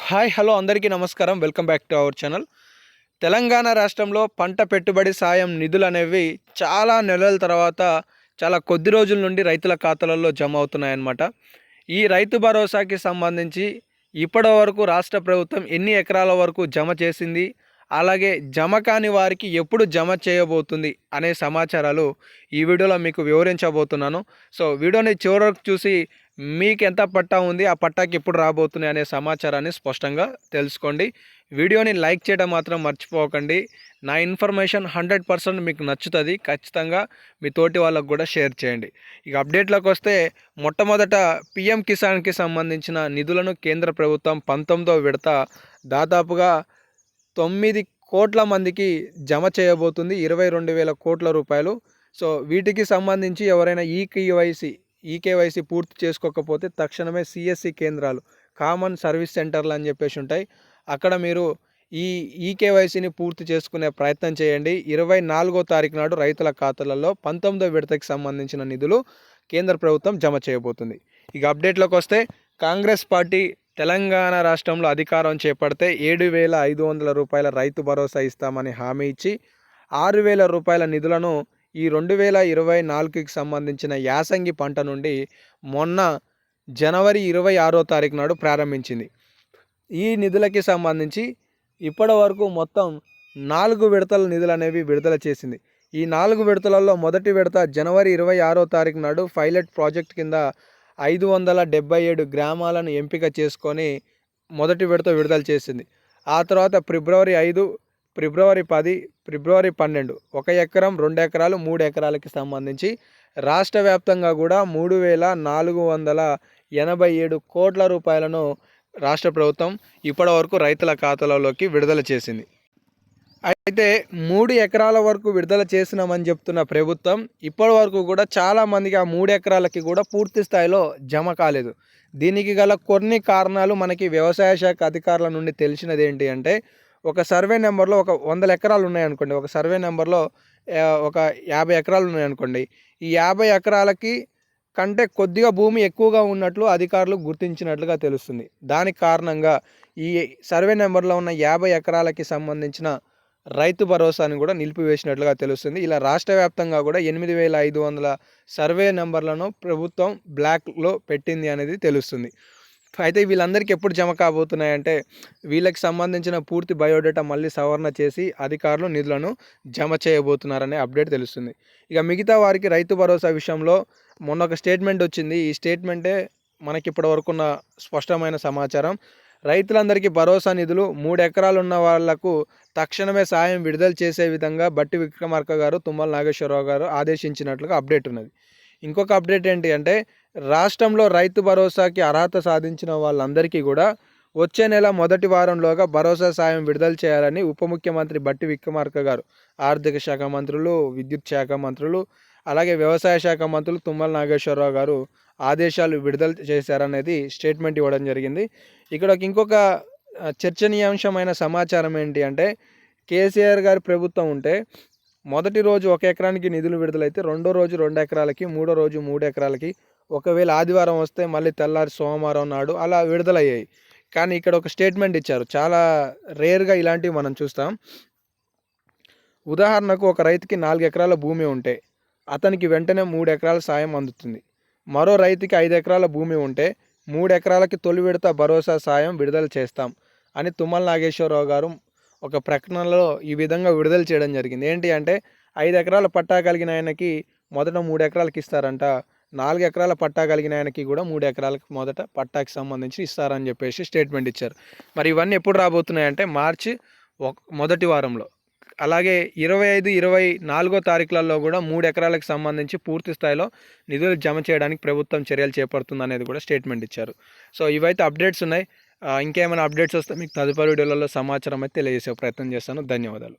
Hi hello అందరికీ నమస్కారం. Welcome back to our channel. Telangana రాష్ట్రంలో పంట పెట్టుబడి సాయం నిధులు అనేవి చాలా నెలల తర్వాత చాలా కొద్ది రోజుల నుండి రైతుల ఖాతాలలో జమ అవుతున్నాయన్నమాట. ఈ రైతు భరోసాకి సంబంధించి ఇప్పటి వరకు రాష్ట్ర ప్రభుత్వం ఎన్ని ఎకరాల వరకు జమ చేసింది, అలాగే జమ కాని వారికి ఎప్పుడు జమ చేయబోతుంది అనే సమాచారాలు ఈ వీడియోలో మీకు వివరించబోతున్నాను. సో వీడియోని చివరి వరకు చూసి మీకు ఎంత పట్టా ఉంది, ఆ పట్టాకి ఎప్పుడు రాబోతున్నాయి అనే సమాచారాన్ని స్పష్టంగా తెలుసుకోండి. వీడియోని లైక్ చేయడం మాత్రం మర్చిపోకండి. నా ఇన్ఫర్మేషన్ 100% మీకు నచ్చుతుంది. ఖచ్చితంగా మీ తోటి వాళ్ళకు కూడా షేర్ చేయండి. ఇక అప్డేట్లోకి వస్తే మొట్టమొదట పిఎం కిసాన్కి సంబంధించిన నిధులను కేంద్ర ప్రభుత్వం 19వ విడత దాదాపుగా 9 కోట్ల మందికి జమ చేయబోతుంది. 22,000 కోట్ల రూపాయలు. సో వీటికి సంబంధించి ఎవరైనా ఈకేవైసీ పూర్తి చేసుకోకపోతే తక్షణమే సిఎస్సి కేంద్రాలు, కామన్ సర్వీస్ సెంటర్లు అని చెప్పేసి ఉంటాయి. అక్కడ మీరు ఈ ఈకేవైసీని పూర్తి చేసుకునే ప్రయత్నం చేయండి. 24వ తారీఖు నాడు రైతుల ఖాతాలలో 19వ విడతకి సంబంధించిన నిధులు కేంద్ర ప్రభుత్వం జమ చేయబోతుంది. ఇక అప్డేట్లోకి వస్తే కాంగ్రెస్ పార్టీ తెలంగాణ రాష్ట్రంలో అధికారం చేపడితే 7,500 రూపాయల రైతు భరోసా ఇస్తామని హామీ ఇచ్చి 6,000 రూపాయల నిధులను ఈ 2024కి సంబంధించిన యాసంగి పంట నుండి మొన్న జనవరి 26వ తారీఖు నాడు ప్రారంభించింది. ఈ నిధులకి సంబంధించి ఇప్పటి వరకు మొత్తం 4 విడతల నిధులు అనేవి విడుదల చేసింది. ఈ 4 విడతలలో మొదటి విడత జనవరి 26వ తారీఖు నాడు పైలట్ ప్రాజెక్ట్ కింద 577 గ్రామాలను ఎంపిక చేసుకొని మొదటి విడత విడుదల చేసింది. ఆ తర్వాత ఫిబ్రవరి 5, ఫిబ్రవరి 10, ఫిబ్రవరి 12 1 ఎకరం, 2 ఎకరాలు, 3 ఎకరాలకి సంబంధించి రాష్ట్ర వ్యాప్తంగా కూడా 3,487 కోట్ల రూపాయలను రాష్ట్ర ప్రభుత్వం ఇప్పటి వరకు రైతుల ఖాతాలలోకి విడుదల చేసింది. అయితే 3 ఎకరాల వరకు విడుదల చేసినామని చెప్తున్న ప్రభుత్వం ఇప్పటి వరకు కూడా చాలామందికి ఆ 3 ఎకరాలకి కూడా పూర్తి స్థాయిలో జమ కాలేదు. దీనికి గల కొన్ని కారణాలు మనకి వ్యవసాయ శాఖ అధికారుల నుండి తెలిసినది ఏంటి అంటే, ఒక సర్వే నెంబర్లో ఒక 100 ఎకరాలు ఉన్నాయనుకోండి, ఒక సర్వే నెంబర్లో ఒక 50 ఎకరాలు ఉన్నాయనుకోండి, ఈ 50 ఎకరాలకి కంటే కొద్దిగా భూమి ఎక్కువగా ఉన్నట్లు అధికారులు గుర్తించినట్లుగా తెలుస్తుంది. దానికి కారణంగా ఈ సర్వే నెంబర్లో ఉన్న 50 ఎకరాలకి సంబంధించిన రైతు భరోసాని కూడా నిలిపివేసినట్లుగా తెలుస్తుంది. ఇలా రాష్ట్ర వ్యాప్తంగా కూడా 8,500 సర్వే నెంబర్లను ప్రభుత్వం బ్లాక్లో పెట్టింది అనేది తెలుస్తుంది. అయితే వీళ్ళందరికీ ఎప్పుడు జమ కాబోతున్నాయంటే, వీళ్ళకి సంబంధించిన పూర్తి బయోడేటా మళ్ళీ సవరణ చేసి అధికారులు నిధులను జమ చేయబోతున్నారనే అప్డేట్ తెలుస్తుంది. ఇక మిగతా వారికి రైతు భరోసా విషయంలో మొన్న ఒక స్టేట్మెంట్ వచ్చింది. ఈ స్టేట్మెంటే మనకి ఇప్పటి వరకు ఉన్న స్పష్టమైన సమాచారం. రైతులందరికీ భరోసా నిధులు 3 ఎకరాలు ఉన్న వాళ్లకు తక్షణమే సాయం విడుదల చేసే విధంగా బట్టి విక్రమార్క గారు, తుమ్మల నాగేశ్వరరావు గారు ఆదేశించినట్లుగా అప్డేట్ ఉన్నది. ఇంకొక అప్డేట్ ఏంటి అంటే, రాష్ట్రంలో రైతు భరోసాకి అర్హత సాధించిన వాళ్ళందరికీ కూడా వచ్చే నెల మొదటి వారంలోగా భరోసా సాయం విడుదల చేయాలని ఉప ముఖ్యమంత్రి బట్టి విక్రమార్క గారు, ఆర్థిక శాఖ మంత్రులు, విద్యుత్ శాఖ మంత్రులు, అలాగే వ్యవసాయ శాఖ మంత్రులు తుమ్మల నాగేశ్వరరావు గారు ఆదేశాలు విడుదల చేశారనేది స్టేట్మెంట్ ఇవ్వడం జరిగింది. ఇక్కడ ఇంకొక చర్చనీయాంశమైన సమాచారం ఏంటి అంటే, కేసీఆర్ గారి ప్రభుత్వం ఉంటే మొదటి రోజు 1 ఎకరానికి నిధులు విడుదలైతే రెండో రోజు 2 ఎకరాలకి, మూడో రోజు 3 ఎకరాలకి, ఒకవేళ ఆదివారం వస్తే మళ్ళీ తెల్లారి సోమవారం నాడు అలా విడుదలయ్యాయి. కానీ ఇక్కడ ఒక స్టేట్మెంట్ ఇచ్చారు. చాలా రేర్గా ఇలాంటివి మనం చూస్తాం. ఉదాహరణకు ఒక రైతుకి 4 ఎకరాల భూమి ఉంటే అతనికి వెంటనే 3 ఎకరాల సాయం అందుతుంది. మరో రైతుకి 5 ఎకరాల భూమి ఉంటే 3 ఎకరాలకి తొలి విడత భరోసా సాయం విడుదల చేస్తాం అని తుమ్మల నాగేశ్వరరావు గారు ఒక ప్రకటనలో ఈ విధంగా విడుదల చేయడం జరిగింది. ఏంటి అంటే, 5 ఎకరాల పట్టా కలిగిన ఆయనకి మొదట 3 ఎకరాలకి ఇస్తారంట, 4 ఎకరాల పట్టా కలిగిన ఆయనకి కూడా 3 ఎకరాలకు మొదట పట్టాకి సంబంధించి ఇస్తారని చెప్పేసి స్టేట్మెంట్ ఇచ్చారు. మరి ఇవన్నీ ఎప్పుడు రాబోతున్నాయంటే మార్చి మొదటి వారంలో, అలాగే 25, 24 తారీఖులలో కూడా 3 ఎకరాలకు సంబంధించి పూర్తి స్థాయిలో నిధులు జమ చేయడానికి ప్రభుత్వం చర్యలు చేపడుతుంది అనేది కూడా స్టేట్మెంట్ ఇచ్చారు. సో ఇవైతే అప్డేట్స్ ఉన్నాయి. ఇంకేమైనా అప్డేట్స్ వస్తే మీకు తదుపరి వీడియోలలో సమాచారం అయితే తెలియజేసే ప్రయత్నం చేస్తాను. ధన్యవాదాలు.